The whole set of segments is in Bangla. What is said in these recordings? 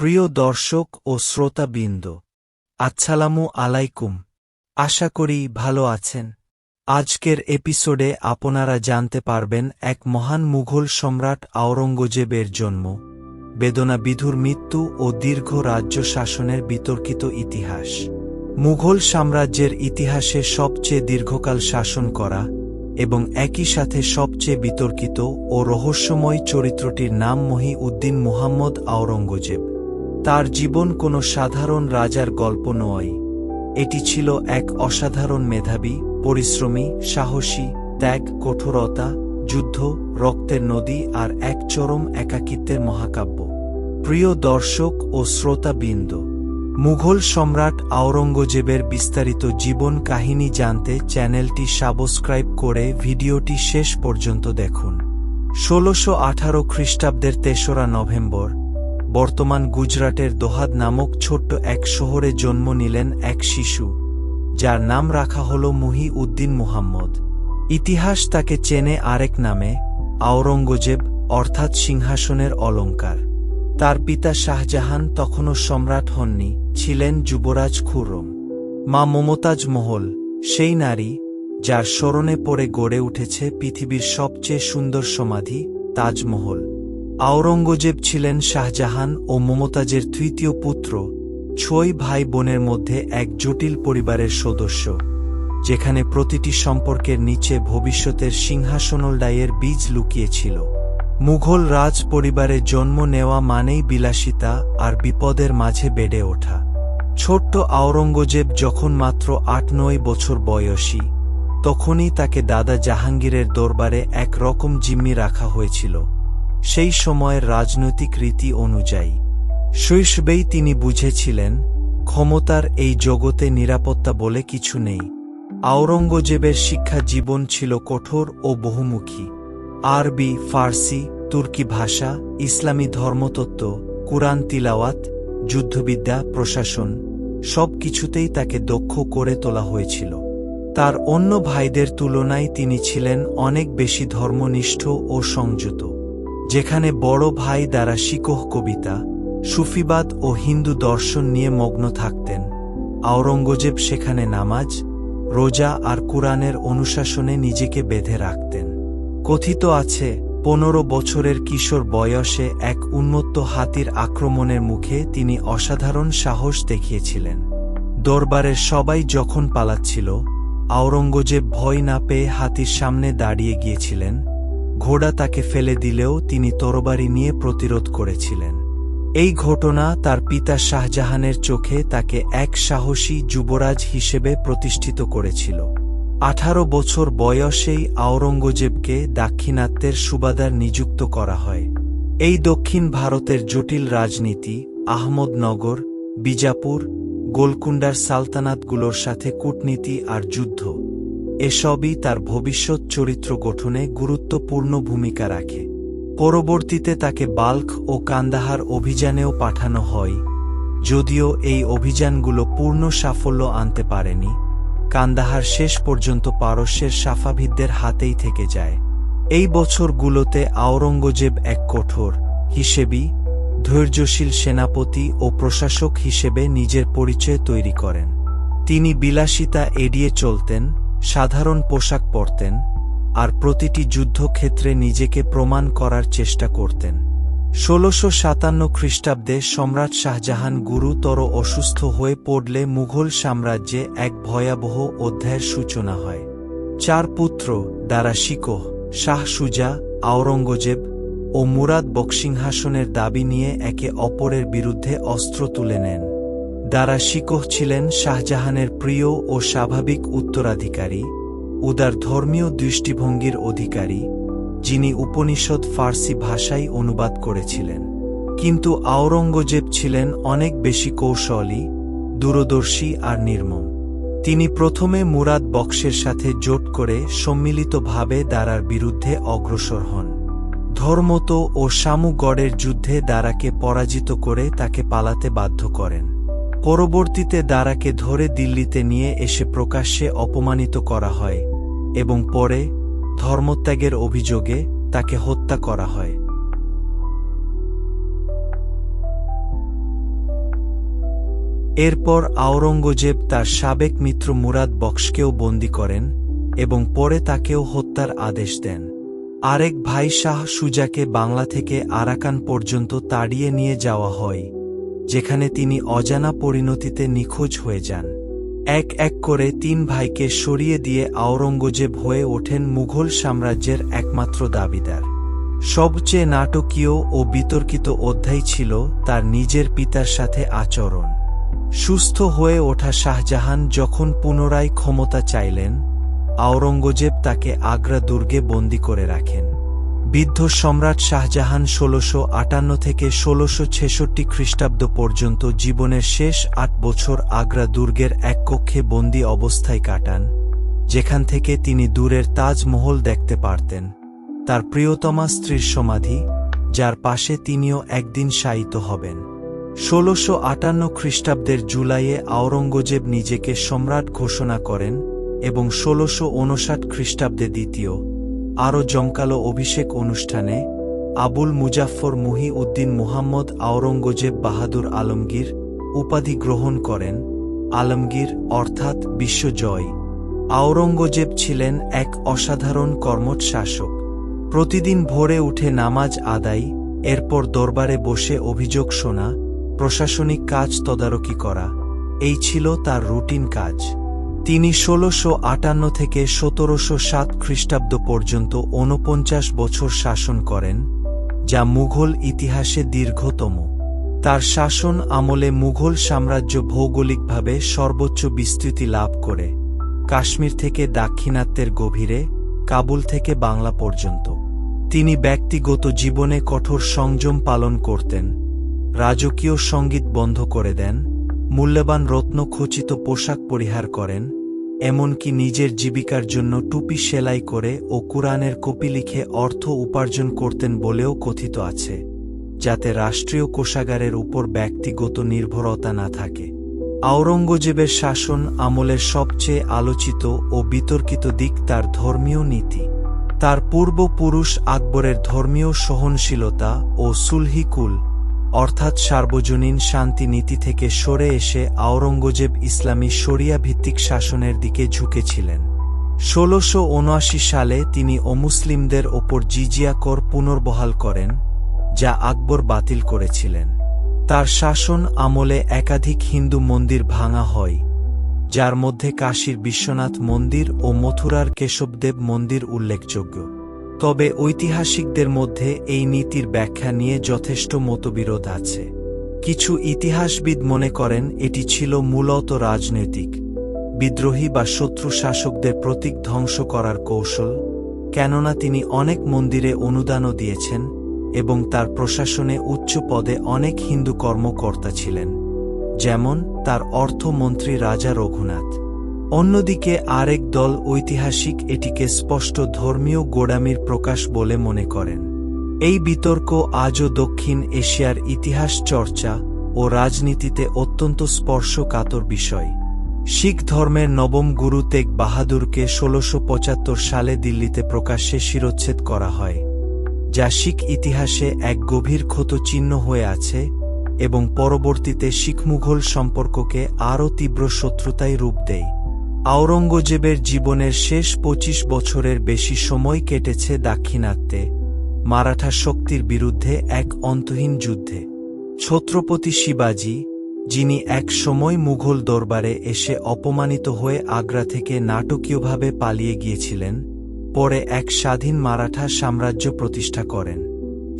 প্রিয় দর্শক ও শ্রোতাবৃন্দ, আসসালামু আলাইকুম। আশা করি ভালো আছেন। আজকের এপিসোডে আপনারা জানতে পারবেন এক মহান মুঘল সম্রাট আওরঙ্গজেবের জন্ম, বেদনাবিধুর মৃত্যু ও দীর্ঘ রাজ্য শাসনের বিতর্কিত ইতিহাস। মুঘল সাম্রাজ্যের ইতিহাসে সবচেয়ে দীর্ঘকাল শাসন করা এবং একই সাথে সবচেয়ে বিতর্কিত ও রহস্যময় চরিত্রটির নাম মহিউদ্দিন মুহাম্মদ আওরঙ্গজেব। তার জীবন কোনো সাধারণ রাজার গল্প নয়, এটি ছিল এক অসাধারণ মেধাবী, পরিশ্রমী, সাহসী, ত্যাগ, কঠোরতা, যুদ্ধ, রক্তের নদী আর এক চরম একাকিত্বের মহাকাব্য। প্রিয় দর্শক ও শ্রোতাবৃন্দ, মুঘল সম্রাট আওরঙ্গজেবের বিস্তারিত জীবন কাহিনী জানতে চ্যানেলটি সাবস্ক্রাইব করে ভিডিওটি শেষ পর্যন্ত দেখুন। ১৬১৮ খ্রিস্টাব্দের ৩রা নভেম্বর বর্তমান গুজরাটের দোহাদ নামক ছোট্ট এক শহরে জন্ম নিলেন এক শিশু, যার নাম রাখা হল মহিউদ্দিন মুহাম্মদ। ইতিহাস তাকে চেনে আরেক নামে, আওরঙ্গজেব, অর্থাৎ সিংহাসনের অলঙ্কার। তার পিতা শাহজাহান তখনও সম্রাট হননি, ছিলেন যুবরাজ খুররম। মা মমতাজ মহল, সেই নারী যার স্মরণে পড়ে গড়ে উঠেছে পৃথিবীর সবচেয়ে সুন্দর সমাধি তাজমহল। আওরঙ্গজেব ছিলেন শাহজাহান ও মমতাজের তৃতীয় পুত্র, ৬ ভাই বোনের মধ্যে এক জটিল পরিবারের সদস্য, যেখানে প্রতিটি সম্পর্কের নিচে ভবিষ্যতের সিংহাসনলদায়ের বীজ লুকিয়েছিল। মুঘল রাজ পরিবারে জন্ম নেওয়া মানেই বিলাসিতা আর বিপদের মাঝে বেড়ে ওঠা। ছোট্ট আওরঙ্গজেব যখন মাত্র ৮-৯ বছর বয়সী, তখনই তাকে দাদা জাহাঙ্গীরের দরবারে এক রকম জিম্মি রাখা হয়েছিল, সেই সময়ের রাজনৈতিক রীতি অনুযায়ী। শৈশবেই তিনি বুঝেছিলেন, ক্ষমতার এই জগতে নিরাপত্তা বলে কিছু নেই। আওরঙ্গজেবের শিক্ষা জীবন ছিল কঠোর ও বহুমুখী। আরবি, ফার্সি, তুর্কি ভাষা, ইসলামী ধর্মতত্ত্ব, কুরআন তিলাওয়াত, যুদ্ধবিদ্যা, প্রশাসন, সব কিছুতেই তাকে দক্ষ করে তোলা হয়েছিল। তার অন্য ভাইদের তুলনায় তিনি ছিলেন অনেক বেশি ধর্মনিষ্ঠ ও সংযত। যেখানে বড় ভাই দ্বারা শিকোহ কবিতা, সুফিবাদ ও হিন্দু দর্শন নিয়ে মগ্ন থাকতেন, আওরঙ্গজেব সেখানে নামাজ, রোজা আর কুরআনের অনুশাসনে নিজেকে বেঁধে রাখতেন। কথিত আছে, ১৫ বছরের কিশোর বয়সে এক উন্মত্ত হাতির আক্রমণের মুখে তিনি অসাধারণ সাহস দেখিয়েছিলেন। দরবারের সবাই যখন পালাচ্ছিল, আওরঙ্গজেব ভয় না পেয়ে হাতির সামনে দাঁড়িয়ে গিয়েছিলেন। ঘোড়া তাকে ফেলে দিলেও তিনি তরবারি নিয়ে প্রতিরোধ করেছিলেন। এই ঘটনা তার পিতা শাহজাহানের চোখে তাকে এক সাহসী যুবরাজ হিসেবে প্রতিষ্ঠিত করেছিল। ১৮ বছর বয়সেই আওরঙ্গজেবকে দাক্ষিণাত্যের সুবাদার নিযুক্ত করা হয়। এই দক্ষিণ ভারতের জটিল রাজনীতি, আহমদনগর, বিজাপুর, গোলকুন্ডার সালতানাতগুলোর সাথে কূটনীতি আর যুদ্ধ, এসবই তার ভবিষ্যৎ চরিত্র গঠনে গুরুত্বপূর্ণ ভূমিকা রাখে। পরবর্তীতে তাকে বাল্খ ও কান্দাহার অভিযানেও পাঠানো হয়, যদিও এই অভিযানগুলো পূর্ণ সাফল্য আনতে পারেনি। কান্দাহার শেষ পর্যন্ত পারস্যের সাফাভিদদের হাতেই থেকে যায়। এই বছরগুলোতে আওরঙ্গজেব এক কঠোর, হিসেবি, ধৈর্যশীল সেনাপতি ও প্রশাসক হিসেবে নিজের পরিচয় তৈরি করেন। তিনি বিলাসিতা এড়িয়ে চলতেন, সাধারণ পোশাক পরতেন, আর প্রতিটি যুদ্ধক্ষেত্রে নিজেকে প্রমাণ করার চেষ্টা করতেন। ১৬৫৭ খ্রিস্টাব্দে সম্রাট শাহজাহান গুরুতর অসুস্থ হয়ে পড়লে মুঘল সাম্রাজ্যে এক ভয়াবহ অধ্যায়ের সূচনা হয়। ৪ পুত্র দারা শিকোহ, শাহ সুজা, আওরঙ্গজেব ও মুরাদ বখসিংহাসনের দাবি নিয়ে একে অপরের বিরুদ্ধে অস্ত্র তুলে নেন। দারা শিকোহ ছিলেন শাহজাহানের প্রিয় ও স্বাভাবিক উত্তরাধিকারী, উদার ধর্মীয় দৃষ্টিভঙ্গির অধিকারী, যিনি উপনিষদ ফার্সি ভাষায় অনুবাদ করেছিলেন। কিন্তু আওরঙ্গজেব ছিলেন অনেক বেশি কৌশলী, দূরদর্শী আর নির্মম। তিনি প্রথমে মুরাদ বক্সের সাথে জোট করে সম্মিলিতভাবে দারার বিরুদ্ধে অগ্রসর হন। ধর্মত ও শামুগড়ের যুদ্ধে দারাকে পরাজিত করে তাকে পালাতে বাধ্য করেন। পরবর্তীতে দারাকে ধরে দিল্লিতে নিয়ে এসে প্রকাশ্যে অপমানিত করা হয় এবং পরে ধর্মত্যাগের অভিযোগে তাকে হত্যা করা হয়। এরপর আওরঙ্গজেব তার সাবেক মিত্র মুরাদ বক্সকেও বন্দী করেন এবং পরে তাকেও হত্যার আদেশ দেন। আরেক ভাই শাহ সুজাকে বাংলা থেকে আরাকান পর্যন্ত তাড়িয়ে নিয়ে যাওয়া হয়, যেখানে তিনি অজানা পরিণতিতে নিখোঁজ হয়ে যান। এক এক করে 3 ভাইকে সরিয়ে দিয়ে আওরঙ্গজেব হয়ে ওঠেন মুঘল সাম্রাজ্যের একমাত্র দাবিদার। সবচেয়ে নাটকীয় ও বিতর্কিত অধ্যায় ছিল তার নিজের পিতার সাথে আচরণ। সুস্থ হয়ে ওঠা শাহজাহান যখন পুনরায় ক্ষমতা চাইলেন, আওরঙ্গজেব তাকে আগ্রা দুর্গে বন্দী করে রাখেন। বৃদ্ধ সম্রাট শাহজাহান ১৬৫৮ থেকে ১৬৬৬ খ্রিস্টাব্দ পর্যন্ত জীবনের শেষ ৮ বছর আগ্রা দুর্গের এক কক্ষে বন্দী অবস্থায় কাটান, যেখান থেকে তিনি দূরের তাজমহল দেখতে পারতেন, তার প্রিয়তমা স্ত্রীর সমাধি, যার পাশে তিনিও একদিন শায়িত হবেন। ১৬৫৮ খ্রিস্টাব্দের জুলাইয়ে আওরঙ্গজেব নিজেকে সম্রাট ঘোষণা করেন এবং ১৬৫৯ খ্রিস্টাব্দে দ্বিতীয়, আরও জমকালো অভিষেক অনুষ্ঠানে আবুল মুজাফফর মুহি-উদ্দিন মুহাম্মদ আওরঙ্গজেব বাহাদুর আলমগীর উপাধি গ্রহণ করেন। আলমগীর অর্থাৎ বিশ্বজয়। আওরঙ্গজেব ছিলেন এক অসাধারণ কর্মঠ শাসক। প্রতিদিন ভোরে উঠে নামাজ আদায়, এরপর দরবারে বসে অভিযোগ শোনা, প্রশাসনিক কাজ তদারকি করা, এই ছিল তার রুটিন কাজ। তিনি ১৬৫৮ থেকে ১৭০৭ খ্রিস্টাব্দ পর্যন্ত ৪৯ বছর শাসন করেন, যা মুঘল ইতিহাসে দীর্ঘতম। তার শাসন আমলে মুঘল সাম্রাজ্য ভৌগোলিকভাবে সর্বোচ্চ বিস্তৃতি লাভ করে, কাশ্মীর থেকে দাক্ষিণাত্যের গভীরে, কাবুল থেকে বাংলা পর্যন্ত। তিনি ব্যক্তিগত জীবনে কঠোর সংযম পালন করতেন, রাজকীয় সঙ্গীত বন্ধ করে দেন, মূল্যবান রত্নখচিত পোশাক পরিহার করেন, এমনকি নিজের জীবিকার জন্য টুপি সেলাই করে ও কুরআনের কপি লিখে অর্থ উপার্জন করতেন বলেও কথিত আছে, যাতে রাষ্ট্রীয় কোষাগারের উপর ব্যক্তিগত নির্ভরতা না থাকে। আওরঙ্গজেবের শাসন আমলের সবচেয়ে আলোচিত ও বিতর্কিত দিক তার ধর্মীয় নীতি। তার পূর্বপুরুষ আকবরের ধর্মীয় সহনশীলতা ও সুলহিকুল অর্থাৎ সার্বজনীন শান্তি নীতি থেকে সরে এসে আওরঙ্গজেব ইসলামী শরিয়া ভিত্তিক শাসনের দিকে ঝুঁকেছিলেন। ১৬৭৯ সালে তিনি অমুসলিমদের ওপর জিজিয়া কর পুনর্বহাল করেন, যা আকবর বাতিল করেছিলেন। তার শাসন আমলে একাধিক হিন্দু মন্দির ভাঙা হয়, যার মধ্যে কাশীর বিশ্বনাথ মন্দির ও মথুরার কেশবদেব মন্দির উল্লেখযোগ্য। তবে ঐতিহাসিকদের মধ্যে এই নীতির ব্যাখ্যা নিয়ে যথেষ্ট মতবিরোধ আছে। কিছু ইতিহাসবিদ মনে করেন এটি ছিল মূলত রাজনৈতিক, বিদ্রোহী বা শত্রু শাসকদের প্রতীক ধ্বংস করার কৌশল, কেননা তিনি অনেক মন্দিরে অনুদানও দিয়েছেন এবং তার প্রশাসনে উচ্চ পদে অনেক হিন্দু কর্মকর্তা ছিলেন, যেমন তার অর্থমন্ত্রী রাজা রঘুনাথ। অন্যদিকে আরেক দল ঐতিহাসিক এটিকে স্পষ্ট ধর্মীয় গোঁড়ামির প্রকাশ বলে মনে করেন। এই বিতর্ক আজও দক্ষিণ এশিয়ার ইতিহাস চর্চা ও রাজনীতিতে অত্যন্ত স্পর্শকাতর বিষয়। শিখ ধর্মের নবম গুরু তেগ বাহাদুরকে ১৬৭৫ সালে দিল্লিতে প্রকাশ্যে শিরচ্ছেদ করা হয়, যা শিখ ইতিহাসে এক গভীর ক্ষত চিহ্ন হয়ে আছে এবং পরবর্তীতে শিখ-মুঘল সম্পর্ককে আরও তীব্র শত্রুতায় রূপ দেয়। আওরঙ্গজেবের জীবনের শেষ ২৫ বছরের বেশি সময় কেটেছে দাক্ষিণাত্যে, মারাঠা শক্তির বিরুদ্ধে এক অন্তহীন যুদ্ধে। ছত্রপতি শিবাজী, যিনি এক সময় মুঘল দরবারে এসে অপমানিত হয়ে আগ্রা থেকে নাটকীয়ভাবে পালিয়ে গিয়েছিলেন, পরে এক স্বাধীন মারাঠা সাম্রাজ্য প্রতিষ্ঠা করেন।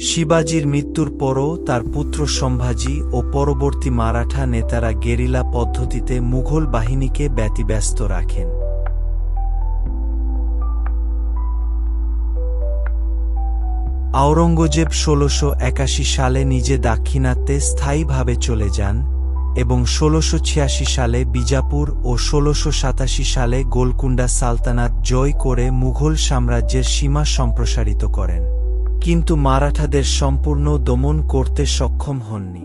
শিবাজীর মৃত্যুর পরও তার পুত্র সম্ভাজি ও পরবর্তী মারাঠা নেতারা গেরিলা পদ্ধতিতে মুঘল বাহিনীকে ব্যতিব্যস্ত রাখেন। আওরঙ্গজেব ১৬৮১ সালে নিজে দাক্ষিণাত্যে স্থায়ীভাবে চলে যান এবং ১৬৮৬ সালে বিজাপুর ও ১৬৮৭ সালে গোলকুন্ডা সালতানাত জয় করে মুঘল সাম্রাজ্যের সীমা সম্প্রসারিত করেন, কিন্তু মারাঠাদের সম্পূর্ণ দমন করতে সক্ষম হননি।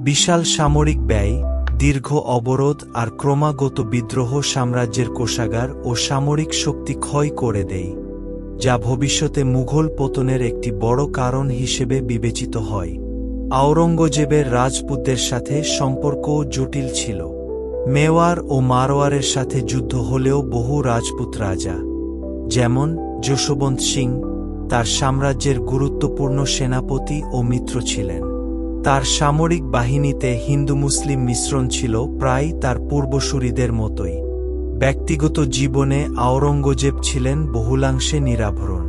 বিশাল সামরিক ব্যয়, দীর্ঘ অবরোধ আর ক্রমাগত বিদ্রোহ সাম্রাজ্যের কোষাগার ও সামরিক শক্তি ক্ষয় করে দেয়, যা ভবিষ্যতে মুঘল পতনের একটি বড় কারণ হিসেবে বিবেচিত হয়। আওরঙ্গজেবের রাজপুতদের সাথে সম্পর্কও জটিল ছিল। মেওয়ার ও মারওয়ারের সাথে যুদ্ধ হলেও বহু রাজপুত রাজা, যেমন যশোবন্ত সিং, তার সাম্রাজ্যের গুরুত্বপূর্ণ সেনাপতি ও মিত্র ছিলেন। তার সামরিক বাহিনীতে হিন্দু মুসলিম মিশ্রণ ছিল প্রায় তার পূর্বসূরীদের মতোই। ব্যক্তিগত জীবনে আওরঙ্গজেব ছিলেন বহুলাংশে নিরাভরণ।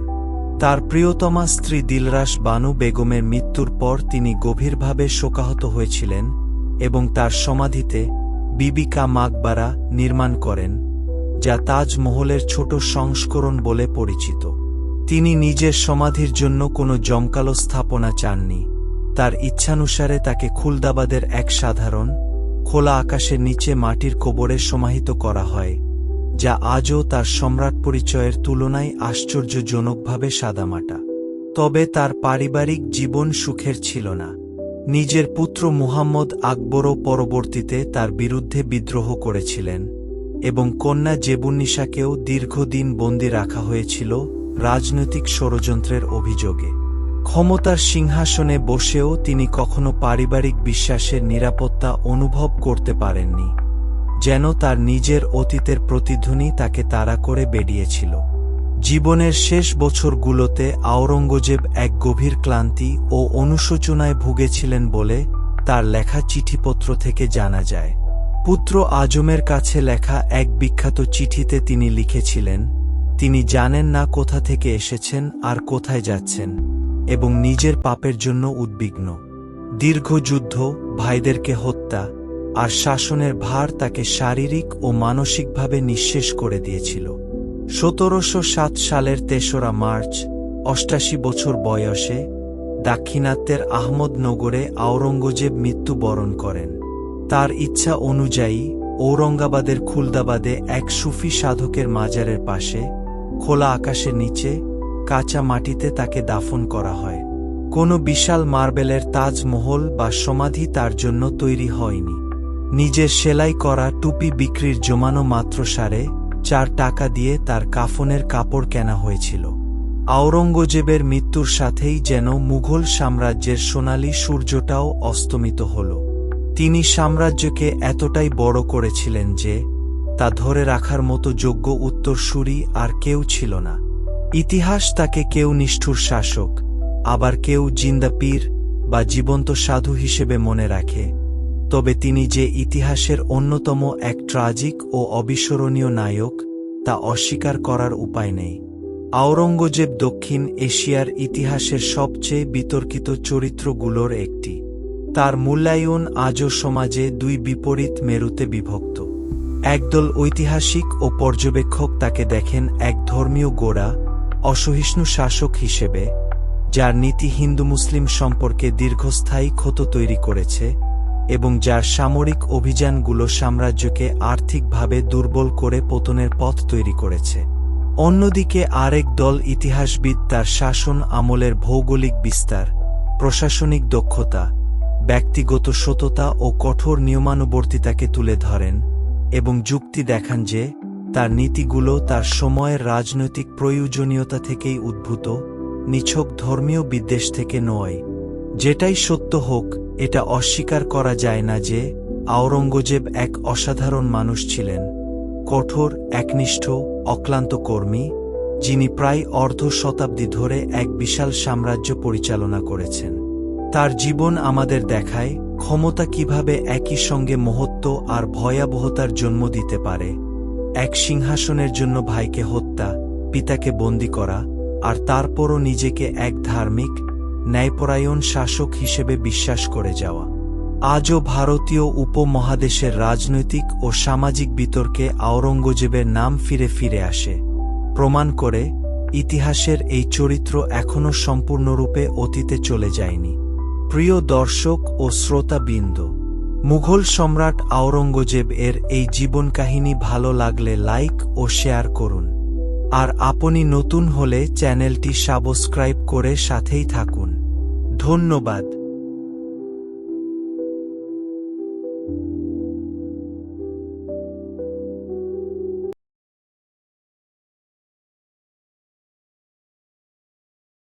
তার প্রিয়তমা স্ত্রী দিলরাস বানু বেগমের মৃত্যুর পর তিনি গভীরভাবে শোকাহত হয়েছিলেন এবং তার সমাধিতে বিবি কা মাকবারা নির্মাণ করেন, যা তাজমহলের ছোট সংস্করণ বলে পরিচিত। তিনি নিজের সমাধির জন্য কোনো জমকালো স্থাপনা চাননি। তার ইচ্ছানুসারে তাকে খুলদাবাদের এক সাধারণ, খোলা আকাশের নিচে মাটির কবরে সমাহিত করা হয়, যা আজও তার সম্রাট পরিচয়ের তুলনায় আশ্চর্যজনকভাবে সাদামাটা। তবে তার পারিবারিক জীবন সুখের ছিল না। নিজের পুত্র মুহাম্মদ আকবরও পরবর্তীতে তার বিরুদ্ধে বিদ্রোহ করেছিলেন এবং কন্যা জেবুন্নিসাকেও দীর্ঘদিন বন্দী রাখা হয়েছিল রাজনৈতিক ষড়যন্ত্রের অভিযোগে। ক্ষমতার সিংহাসনে বসেও তিনি কখনো পারিবারিক বিশ্বাসের নিরাপত্তা অনুভব করতে পারেননি, যেন তার নিজের অতীতের প্রতিধ্বনি তাকে তাড়া করে বেরিয়েছিল। জীবনের শেষ বছরগুলোতে আওরঙ্গজেব এক গভীর ক্লান্তি ও অনুশোচনায় ভুগেছিলেন বলে তার লেখা চিঠিপত্র থেকে জানা যায়। পুত্র আজমের কাছে লেখা এক বিখ্যাত চিঠিতে তিনি লিখেছিলেন, তিনি জানেন না কোথা থেকে এসেছেন আর কোথায় যাচ্ছেন, এবং নিজের পাপের জন্য উদ্বিগ্ন। দীর্ঘ যুদ্ধ, ভাইদেরকে হত্যা আর শাসনের ভার তাকে শারীরিক ও মানসিকভাবে নিঃশেষ করে দিয়েছিল। ১৭০৭ সালের ৩রা মার্চ ৮৮ বছর বয়সে দাক্ষিণাত্যের আহমদনগরে আওরঙ্গজেব মৃত্যুবরণ করেন। তার ইচ্ছা অনুযায়ী ঔরঙ্গাবাদের খুলদাবাদে এক সুফি সাধকের মাজারের পাশে খোলা আকাশের নিচে কাঁচা মাটিতে তাকে দাফন করা হয়। কোনো বিশাল মার্বেলের তাজমহল বা সমাধি তার জন্য তৈরি হয়নি। নিজের সেলাই করা টুপি বিক্রির জমানো মাত্র ৳4.৫ দিয়ে তার কাফনের কাপড় কেনা হয়েছিল। আওরঙ্গজেবের মৃত্যুর সাথেই যেন মুঘল সাম্রাজ্যের সোনালি সূর্যটাও অস্তমিত হল। তিনি সাম্রাজ্যকে এতটাই বড় করেছিলেন যে তা ধরে রাখার মতো যোগ্য উত্তরসূরি আর কেউ ছিল না। ইতিহাস তাকে কেউ নিষ্ঠুর শাসক, আবার কেউ জিন্দা পীর বা জীবন্ত সাধু হিসেবে মনে রাখে। তবে তিনি যে ইতিহাসের অন্যতম এক ট্রাজিক ও অবিস্মরণীয় নায়ক, তা অস্বীকার করার উপায় নেই। আওরঙ্গজেব দক্ষিণ এশিয়ার ইতিহাসের সবচেয়ে বিতর্কিত চরিত্রগুলোর একটি। তার মূল্যায়ন আজও সমাজে দুই বিপরীত মেরুতে বিভক্ত। একদল ঐতিহাসিক ও পর্যবেক্ষক তাকে দেখেন এক ধর্মীয় গোঁড়া, অসহিষ্ণু শাসক হিসেবে, যার নীতি হিন্দু মুসলিম সম্পর্কে দীর্ঘস্থায়ী ক্ষত তৈরি করেছে এবং যার সামরিক অভিযানগুলো সাম্রাজ্যকে আর্থিকভাবে দুর্বল করে পতনের পথ তৈরি করেছে। অন্যদিকে আরেক দল ইতিহাসবিদ তার শাসন আমলের ভৌগোলিক বিস্তার, প্রশাসনিক দক্ষতা, ব্যক্তিগত সততা ও কঠোর নিয়মানুবর্তিতাকে তুলে ধরেন এবং যুক্তি দেখান যে তার নীতিগুলো তার সময়ের রাজনৈতিক প্রয়োজনীয়তা থেকেই উদ্ভূত, নিছক ধর্মীয় বিদ্বেষ থেকে নয়। যেটাই সত্য হোক, এটা অস্বীকার করা যায় না যে আওরঙ্গজেব এক অসাধারণ মানুষ ছিলেন, কঠোর, একনিষ্ঠ, অক্লান্ত কর্মী, যিনি প্রায় অর্ধ শতাব্দী ধরে এক বিশাল সাম্রাজ্য পরিচালনা করেছেন। তার জীবন আমাদের দেখায় ক্ষমতা কিভাবে একই সঙ্গে মহত্ব আর ভয়াবহতার জন্ম দিতে পারে। এক সিংহাসনের জন্য ভাইকে হত্যা, পিতাকে বন্দী করা, আর তারপরও নিজেকে এক ধার্মিক, ন্যায়পরায়ণ শাসক হিসেবে বিশ্বাস করে যাওয়া। আজও ভারতীয় উপমহাদেশের রাজনৈতিক ও সামাজিক বিতর্কে আওরঙ্গজেবের নাম ফিরে ফিরে আসে, প্রমাণ করে ইতিহাসের এই চরিত্র এখনও সম্পূর্ণরূপে অতীতে চলে যায়নি। প্রিয় দর্শক ও শ্রোতাবৃন্দ, মুঘল সম্রাট আওরঙ্গজেব এর এই জীবন কাহিনী ভালো লাগলে লাইক ও শেয়ার করুন। আর আপনি নতুন হলে চ্যানেলটি সাবস্ক্রাইব করে সাথেই থাকুন। ধন্যবাদ।